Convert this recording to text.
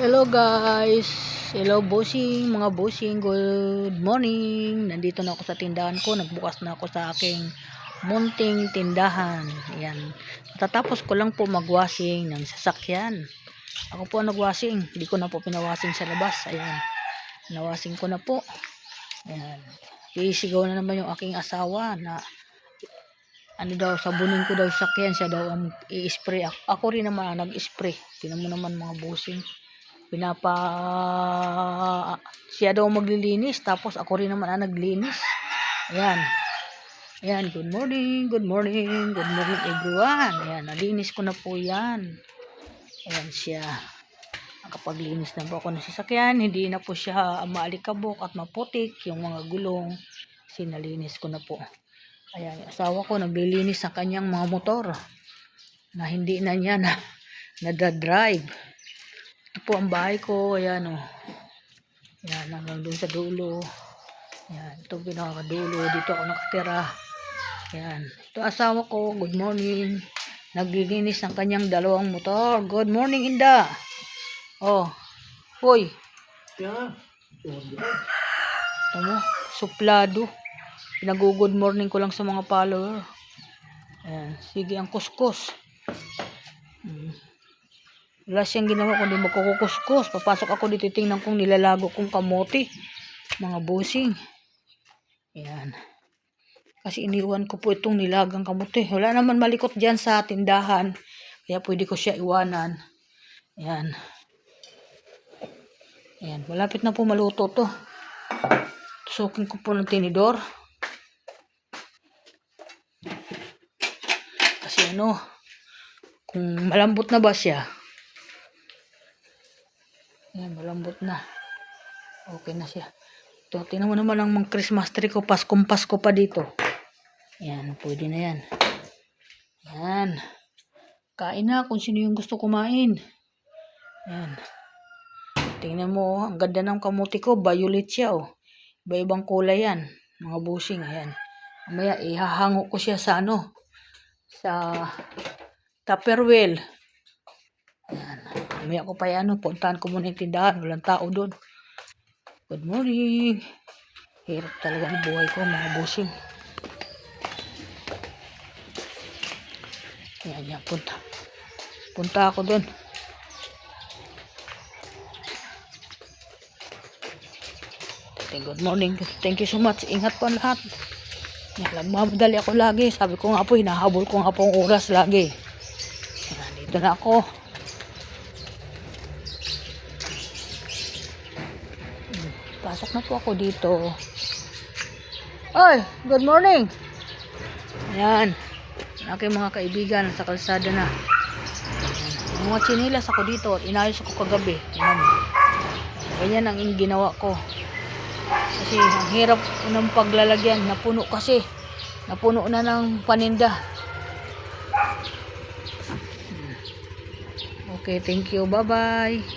Hello guys, hello bossing, mga bossing, good morning. Nandito na ako sa tindahan ko, nagbukas na ako sa aking munting tindahan. Ayan, tatapos ko lang po magwashing ng sasakyan. Ako po nagwashing, hindi ko na po pinawashing sa labas. Ayan, nawashing ko na po. Ayan, isigaw na naman yung aking asawa na ano daw, sabunin ko daw yung sakyan, siya daw ang i-spray. Ako rin naman nag-spray. Tingnan mo naman mga bossing, siya daw maglilinis, tapos ako rin naman ang naglinis. Ayan, ayan, good morning, good morning, good morning everyone. Ayan, nalinis ko na po yan. Ayan siya, nakapaglinis na po ako ng sasakyan, hindi na po siya maalikabok at maputik yung mga gulong, sinalinis ko na po. Ayan, yung asawa ko naglilinis sa kanyang mga motor na hindi na niya nadadrive. Ito po ang bahay ko. Ayan o. Ayan, hanggang doon sa dulo. Ayan, ito pinakadulo. Dito ako nakatira. Ayan, ito asawa ko. Good morning. Naglilinis ng kanyang dalawang motor. Good morning, Inda. Oh, hoy. Ito mo, suplado. Pinag-good morning ko lang sa mga follower. Ayan, sige ang kuskus. Wala siyang ginawa kundi magkukuskus. Papasok ako dito, tingnan kong nilalago kong kamote, mga busing. Ayan, kasi iniwan ko po itong nilagang kamote. Wala naman malikot dyan sa tindahan, kaya pwede ko siya iwanan. Ayan, ayan, malapit na po maluto to. Tusukin ko po ng tinidor. Kasi ano, kung malambot na ba siya. Ayan, malambot na. Okay na siya. Ito, tingnan mo naman ang mga Christmas tree ko. Paskong Pasko pa dito. Ayan, pwede na yan. Ayan. Kain na kung sino yung gusto kumain. Ayan. Tingnan mo, ang ganda ng kamuti ko. Violet siya, oh. Iba-ibang kulay yan. Mga busing, ayan. Mamaya, ihahango ko siya sa ano, sa Tupperware. Ayan. Mamaya ko pa yan, puntahan ko muna yung tindahan. Walang tao doon. Good morning. Hirap talaga ng buhay ko, mga busing. Ayan, yan, punta ako doon. Good morning. Thank you so much. Ingat po lahat. Nagmamadali ako lagi. Sabi ko nga po, hinahabol ko nga po ang oras lagi. Ayan, dito na ako. Pasok na po ako dito. Oy, good morning. Ayan, aking mga kaibigan sa kalsada na. Ayan, mga chinilas ako dito. Inayos ako kagabi. Ayan. Ganyan ang ginawa ko. Kasi ang hirap ng paglalagyan. Napuno kasi. Napuno na ng paninda. Okay, thank you. Bye-bye.